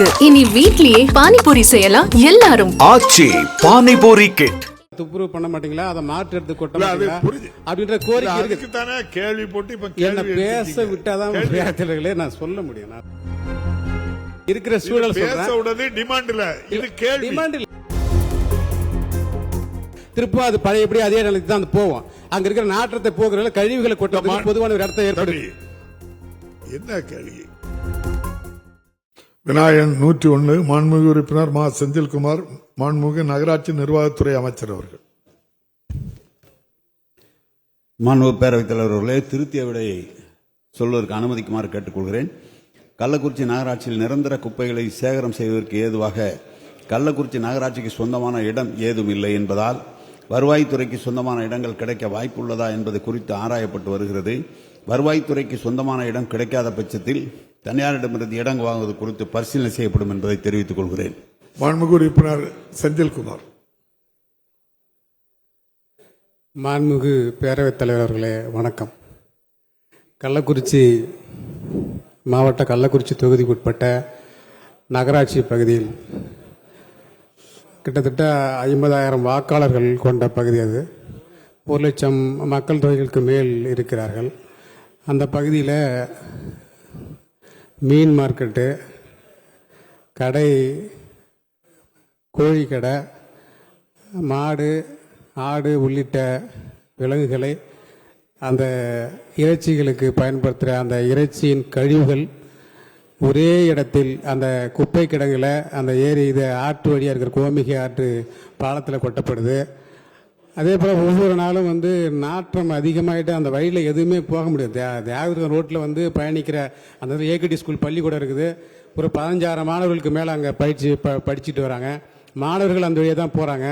இருக்கு. இனி வீட்லயே பானிபூரி செய்யலாம் எல்லாரும். ஆச்சி பானிபூரி கிட். துப்புரவு பண்ண மாட்டீங்களா, அதை மாற்று எடுத்து கொட்ட மாட்டீங்களா அப்படின்ற கோரிக்கை இருக்கு. கேள்வி போட்டு இப்ப என்ன பேச விட்டாதான் விளையாட்டுகளே நான் சொல்ல முடியும். நான் இருக்கிற சூழல் சொல்றேன். டிமாண்ட் இல்ல, இது கேள்வி. டிமாண்ட் இல்ல. திருப்ப அது பழையபடி அதே நிலைக்கு தான் போவோம். அங்க இருக்கிற நாற்றத்தை போகிறதுல கழிவுகளை கொட்ட பொதுவான ஒரு இடத்தை ஏற்படுது. என்ன கேள்வி? விநாயகன் 101 மாண்புமிகு உறுப்பினர் மா செந்தில்குமார், மாண்புமிகு நகராட்சி நிர்வாகத்துறை அமைச்சர் அவர்கள். மாண்புமிகு பேரவைத் தலைவர் அவர்களே, திருத்திய விடையை சொல்வதற்கு அனுமதிக்குமாறு கேட்டுக்கொள்கிறேன். கள்ளக்குறிச்சி நகராட்சியில் நிரந்தர குப்பைகளை சேகரம் செய்வதற்கு ஏதுவாக கள்ளக்குறிச்சி நகராட்சிக்கு சொந்தமான இடம் ஏதும் இல்லை என்பதால் வருவாய்த்துறைக்கு சொந்தமான இடங்கள் கிடைக்க வாய்ப்புள்ளதா என்பது குறித்து ஆராயப்பட்டு வருகிறது. வருவாய்த்துறைக்கு சொந்தமான இடம் கிடைக்காத பட்சத்தில் தனியாரிடமிருந்து இடம் வாங்குவது குறித்து பரிசீலனை செய்யப்படும் என்பதை தெரிவித்துக் கொள்கிறேன். மாண்புமிகு உறுப்பினர் செந்தில்குமார். மாண்புமிகு பேரவைத் தலைவர் அவர்களே வணக்கம். கள்ளக்குறிச்சி மாவட்ட கள்ளக்குறிச்சி தொகுதிக்குட்பட்ட நகராட்சி பகுதியில் கிட்டத்தட்ட 50,000 வாக்காளர்கள் கொண்ட பகுதி. அது 1,00,000 மக்கள் தொகைகளுக்கு மேல் இருக்கிறார்கள். அந்த பகுதியில் மீன் மார்க்கெட்டு, கடை, கோழி கடை, மாடு, ஆடு உள்ளிட்ட விலங்குகளை அந்த இறைச்சிகளுக்கு பயன்படுத்துகிற அந்த இறைச்சியின் கழிவுகள் ஒரே இடத்தில் அந்த குப்பை கிடங்குல அந்த ஏரி இது ஆற்று வழியாக இருக்கிற கோமிகை ஆற்று பாலத்தில் கொட்டப்படுது. அதே போல் ஒவ்வொரு நாளும் நாற்றம் அதிகமாகிட்டு அந்த வழியில் எதுவுமே போக முடியாது. தியாகதுர்கம் ரோட்டில் பயணிக்கிற அந்த ஏகடி ஸ்கூல் பள்ளிக்கூடம் இருக்குது. ஒரு 15,000 மாணவர்களுக்கு மேலே அங்கே படிச்சுட்டு வராங்க. மாணவர்கள் அந்த வழியாக தான் போகிறாங்க.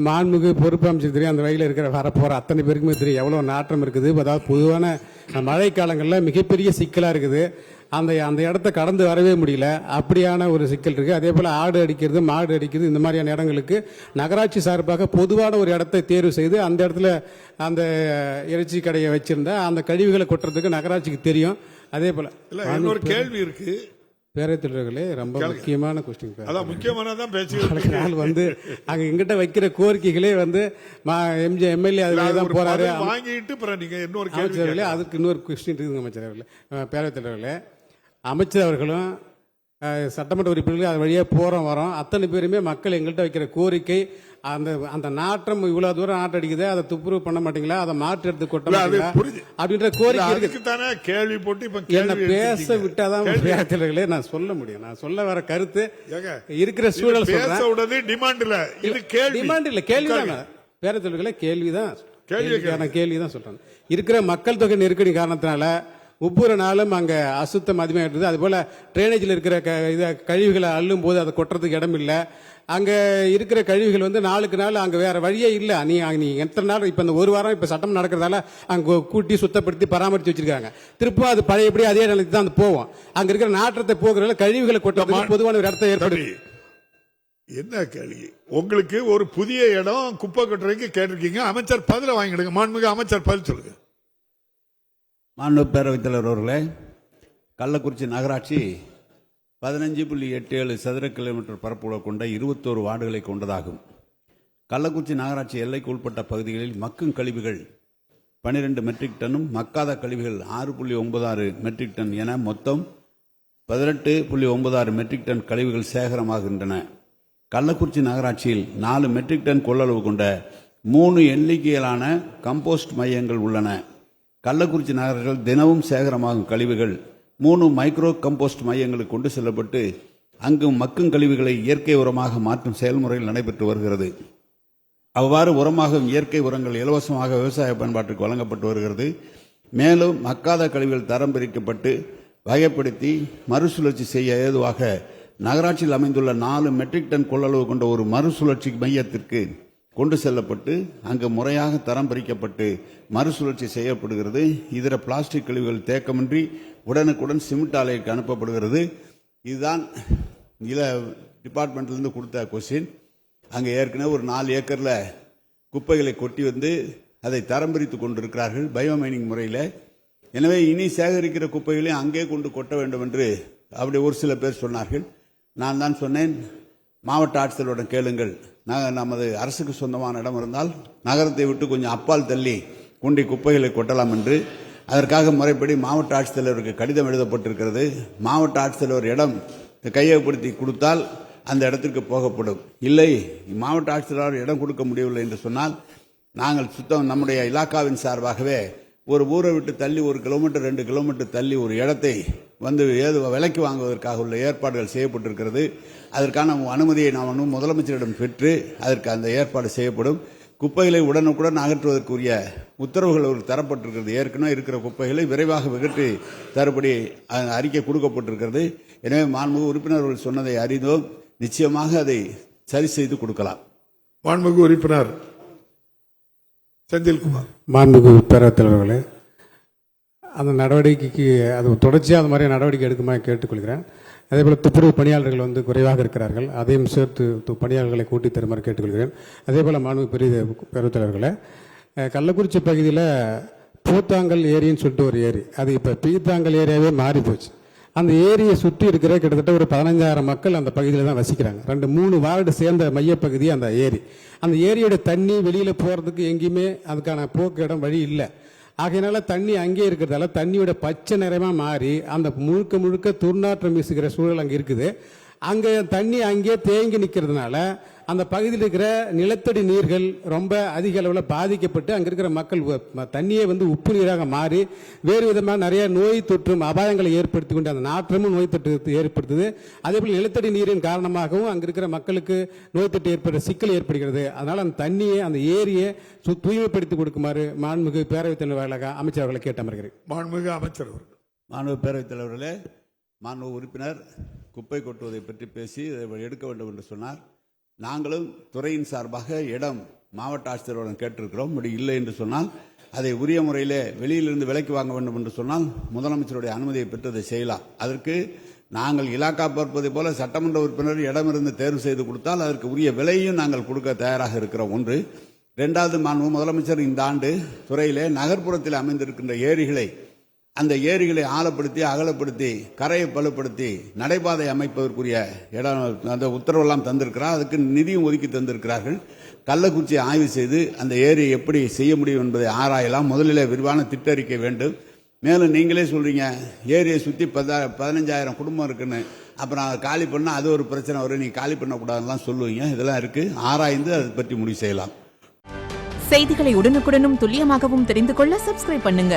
மாண்புமிகு பொறுப்பு அமைச்சர் தெரியும், அந்த வழியில் இருக்கிற வரப்போகிற அத்தனை பேருக்குமே தெரியும் எவ்வளோ நாற்றம் இருக்குது. அதாவது பொதுவான மழை காலங்களில் மிகப்பெரிய சிக்கலாக இருக்குது. அந்த இடத்த கடந்து வரவே முடியல. அப்படியான ஒரு சிக்கல் இருக்குது. அதே போல் ஆடு அடிக்கிறது, மாடு அடிக்கிறது, இந்த மாதிரியான இடங்களுக்கு நகராட்சி சார்பாக பொதுவான ஒரு இடத்தை தேர்வு செய்து அந்த இடத்துல அந்த இறைச்சி கடையை வச்சிருந்தா அந்த கழிவுகளை கொட்டுறதுக்கு நகராட்சிக்கு தெரியும். அதே போல் இன்னொரு கேள்வி இருக்கு பேரவைத் தலைவர்களே, ரொம்ப முக்கியமான கொஸ்டின். முக்கியமானதான் அங்க எங்கிட்ட வைக்கிற கோரிக்கைகளே எம்எல்ஏ அதுதான் போறாரு. அமைச்சர்களே, அதுக்கு இன்னொரு கொஸ்டின் இருக்குங்க. அமைச்சரவர்களே, பேரவைத் தலைவர்களே, அமைச்சர் அவர்களும் சட்டமன்ற உறுப்பினர்கள் அது வழியாக போகிறோம் வரோம் அத்தனை பேருமே மக்கள் எங்கள்கிட்ட வைக்கிற கோரிக்கை அந்த நாற்றம் இவ்வளவு தூரம் நாற்றம் அடிக்குது, அதை துப்புரவு பண்ண மாட்டீங்களா, அதை மாற்று எடுத்து கொட்ட மாட்டீங்களா அப்படின்ற கோரிக்கை இருக்கு. கேள்வி போட்டு இப்ப என்ன பேச விட்டாதான் விளையாட்டுகளே நான் சொல்ல முடியும். நான் சொல்ல வர கருத்து இருக்கிற சூழல் சொல்றேன். டிமாண்ட் இல்ல, இது கேள்வி. டிமாண்ட் இல்ல, கேள்விதான். பேரத்தொழில்களே கேள்விதான், கேள்விதான் சொல்றேன். இருக்கிற மக்கள் தொகை நெருக்கடி காரணத்தினால ஒவ்வொரு நாளும் அங்கே அசுத்தம் அதிகமாக இருக்குது. அதுபோல் ட்ரைனேஜில் இருக்கிற கழிவுகளை அள்ளும் போது அதை கொட்டுறதுக்கு இடம் இல்லை. அங்கே இருக்கிற கழிவுகள் நாளுக்கு நாள் அங்கே வேற வழியே இல்லை. நீ எத்தனை நாள் இப்போ இந்த ஒரு வாரம் இப்போ சட்டம் நடக்கிறதால அங்கே கூட்டி சுத்தப்படுத்தி பராமரித்து வச்சிருக்காங்க. திரும்ப அது பழையபடி அதே நிலைக்கு தான் போவோம். அங்கே இருக்கிற நாற்றத்தை போகிறதால கழிவுகளை கொட்டுறதுக்கு பொதுவான ஒரு இடத்தை ஏற்படுது. என்ன கேள்வி? உங்களுக்கு ஒரு புதிய இடம் குப்பை கொட்டுறதுக்கு கேட்டிருக்கீங்க. அமைச்சர் பதில வாங்கிடுங்க. மாண்புமிகு அமைச்சர் பதில் சொல்லுங்க. மாண்பு பேரவைத் தலைவர் அவர்களே, கள்ளக்குறிச்சி நகராட்சி 15.87 சதுர கிலோமீட்டர் பரப்பளவு கொண்ட 21 வார்டுகளை கொண்டதாகும். கள்ளக்குறிச்சி நகராட்சி எல்லைக்கு உட்பட்ட பகுதிகளில் மக்கும் கழிவுகள் 12 மெட்ரிக் டன்னும் மக்காத கழிவுகள் 6.96 மெட்ரிக் டன் என மொத்தம் 18.96 மெட்ரிக் டன் கழிவுகள் சேகரமாகின்றன. கள்ளக்குறிச்சி நகராட்சியில் 4 மெட்ரிக் டன் கொள்ளளவு கொண்ட 3 எண்ணிக்கையிலான கம்போஸ்ட் மையங்கள் உள்ளன. கள்ளக்குறிச்சி நகரத்தில் தினமும் சேகரமாகும் கழிவுகள் 3 மைக்ரோ கம்போஸ்ட் மையங்களுக்கு கொண்டு செல்லப்பட்டு அங்கு மக்கும் கழிவுகளை இயற்கை உரமாக மாற்றும் செயல்முறையில் நடைபெற்று வருகிறது. அவ்வாறு உரமாகும் இயற்கை உரங்கள் இலவசமாக விவசாய பயன்பாட்டிற்கு வழங்கப்பட்டு வருகிறது. மேலும் மக்காத கழிவுகள் தரம் பிரிக்கப்பட்டு வகைப்படுத்தி மறுசுழற்சி செய்ய ஏதுவாக நகராட்சியில் அமைந்துள்ள 4 மெட்ரிக் டன் கொள்ளளவு கொண்ட ஒரு மறுசுழற்சி மையத்திற்கு கொண்டு செல்லப்பட்டு அங்கு முறையாக தரம் பிரிக்கப்பட்டு மறுசுழற்சி செய்யப்படுகிறது. இதர பிளாஸ்டிக் கழிவுகள் தேக்கமின்றி உடனுக்குடன் சிமெண்ட் ஆலைக்கு அனுப்பப்படுகிறது. இதுதான் டிபார்ட்மெண்ட்லேருந்து கொடுத்த கொஸ்டின். அங்கே ஏற்கனவே ஒரு 4 ஏக்கரில் குப்பைகளை கொட்டி அதை தரம் பிரித்து கொண்டிருக்கிறார்கள் பயோமைனிங் முறையில். எனவே இனி சேகரிக்கிற குப்பைகளையும் அங்கே கொண்டு கொட்ட வேண்டும் என்று அப்படி ஒரு சில பேர் சொன்னார்கள். நான் தான் சொன்னேன், மாவட்ட ஆட்சித்தலைவரிடம் கேளுங்கள், நமது அரசுக்கு சொந்தமான இடம் இருந்தால் நகரத்தை விட்டு கொஞ்சம் அப்பால் தள்ளி குண்டி குப்பைகளை கொட்டலாம் என்று. அதற்காக முறைப்படி மாவட்ட ஆட்சித்தலைவருக்கு கடிதம் எழுதப்பட்டிருக்கிறது. மாவட்ட ஆட்சித்தலைவர் இடம் கையகப்படுத்தி கொடுத்தால் அந்த இடத்திற்கு போகப்படும். இல்லை, மாவட்ட ஆட்சித்தலைவர் இடம் கொடுக்க முடியவில்லை என்று சொன்னால் நாங்கள் நம்முடைய இலாக்காவின் சார்பாகவே ஒரு ஊரை விட்டு தள்ளி 1 கிலோமீட்டர் 2 கிலோமீட்டர் தள்ளி ஒரு இடத்தை விலைக்கு வாங்குவதற்காக உள்ள ஏற்பாடுகள் செய்யப்பட்டிருக்கிறது. அதற்கான அனுமதியை நாம் முதலமைச்சரிடம் பெற்று அதற்கு அந்த ஏற்பாடு செய்யப்படும். குப்பைகளை உடனுக்குடன் அகற்றுவதற்குரிய உத்தரவுகள் அவருக்கு தரப்பட்டிருக்கிறது. ஏற்கனவே இருக்கிற குப்பைகளை விரைவாக அகற்றி தருபடி அறிக்கை கொடுக்கப்பட்டிருக்கிறது. எனவே மாண்புமிகு உறுப்பினர்கள் சொன்னதை அறிந்தோம், நிச்சயமாக அதை சரி செய்து கொடுக்கலாம். மாண்புமிகு உறுப்பினர் செந்தில்குமார். மாண்புமிகு பேரவைத் தலைவர்களே, அந்த நடவடிக்கைக்கு அது தொடர்ச்சியாக அந்த மாதிரி நடவடிக்கை எடுக்குமாறு கேட்டுக்கொள்கிறேன். அதேபோல் துப்புரவு பணியாளர்கள் குறைவாக இருக்கிறார்கள், அதையும் சேர்த்து பணியாளர்களை கூட்டி தருமாறு கேட்டுக்கொள்கிறேன். அதேபோல் மாண்புமிகு பேரவைத் தலைவர்களே, கள்ளக்குறிச்சி பகுதியில் பூத்தாங்கல் ஏரின்னு சொல்லிட்டு ஒரு ஏரி, அது இப்போ பீத்தாங்கல் ஏரியாவே மாறி போச்சு. அந்த ஏரியை சுற்றி இருக்கிற கிட்டத்தட்ட ஒரு 15,000 மக்கள் அந்த பகுதியில் தான் வசிக்கிறாங்க. 2-3 வார்டு சேர்ந்த மையப்பகுதி அந்த ஏரி. அந்த ஏரியோட தண்ணி வெளியில் போகிறதுக்கு எங்கேயுமே அதுக்கான போக்கு இடம் வழி இல்லை. ஆகையினால தண்ணி அங்கே இருக்கிறதால தண்ணியோட பச்சை நிறமாக மாறி அந்த முழுக்க துர்நாற்றம் வீசுகிற சூழல் அங்கே இருக்குது. அங்கே தண்ணி அங்கே தேங்கி நிற்கிறதுனால அந்த பகுதியில் இருக்கிற நிலத்தடி நீர்கள் ரொம்ப அதிக அளவில் பாதிக்கப்பட்டு அங்கே இருக்கிற மக்கள் தண்ணியை உப்பு நீராக மாறி வேறு விதமாக நிறைய நோய் தொற்றும் அபாயங்களை ஏற்படுத்தி கொண்டு அந்த நாற்றமும் நோய் தொற்று ஏற்படுத்துது. அதேபோல் நிலத்தடி நீரின் காரணமாகவும் அங்கே இருக்கிற மக்களுக்கு நோய் தொற்று ஏற்படுற சிக்கல் ஏற்படுகிறது. அதனால் அந்த தண்ணியை அந்த ஏரியை தூய்மைப்படுத்தி கொடுக்குமாறு மாண்புமிகு பேரவைத் தலைவர் அமைச்சர் அவர்களை கேட்டு அமர்கிறேன். மாண்புமிகு அமைச்சர் அவர்கள். மாண்புமிகு பேரவைத் தலைவர்களே, மாண்புமிகு உறுப்பினர் குப்பை கொட்டுவதை பற்றி பேசி எடுக்க வேண்டும் என்று சொன்னார். நாங்களும் துறையின் சார்பாக இடம் மாவட்ட ஆட்சித்தலைவரிடம் கேட்டிருக்கிறோம். அப்படி இல்லை என்று சொன்னால் அதை உரிய முறையில் வெளியிலிருந்து விலைக்கு வாங்க வேண்டும் என்று சொன்னால் முதலமைச்சருடைய அனுமதியை பெற்று அதை செய்யலாம். அதற்கு நாங்கள் இலாக்கா பார்ப்பதை போல சட்டமன்ற உறுப்பினர் இடமிருந்து தேர்வு செய்து கொடுத்தால் அதற்கு உரிய விலையும் நாங்கள் கொடுக்க தயாராக இருக்கிறோம். ஒன்று. 2வது, மாண்புமிகு முதலமைச்சர் இந்த ஆண்டு துறையிலே நகர்ப்புறத்தில் அமைந்திருக்கின்ற ஏரிகளை அந்த ஏரிகளை ஆழப்படுத்தி அகலப்படுத்தி கரையை பலப்படுத்தி நடைபாதை அமைப்பதற்குரிய இடம் அந்த உத்தரவெல்லாம் தந்திருக்கிறார். அதுக்கு நிதியும் ஒதுக்கி தந்திருக்கிறார்கள். கள்ளக்குறிச்சியை ஆய்வு செய்து அந்த ஏரியை எப்படி செய்ய முடியும் என்பதை ஆராயலாம். முதலில் விரிவான திட்டறிக்கை வேண்டும். மேலும் நீங்களே சொல்றீங்க ஏரியை சுற்றி 15,000 குடும்பம் இருக்குன்னு, அப்புறம் காலி பண்ணால் அது ஒரு பிரச்சனை வரும், நீ காலி பண்ணக்கூடாதுலாம் சொல்லுவீங்க. இதெல்லாம் இருக்கு, ஆராய்ந்து அதை பற்றி முடிவு செய்யலாம். செய்திகளை உடனுக்குடனும் துல்லியமாகவும் தெரிந்து கொள்ள சப்ஸ்கிரைப் பண்ணுங்க.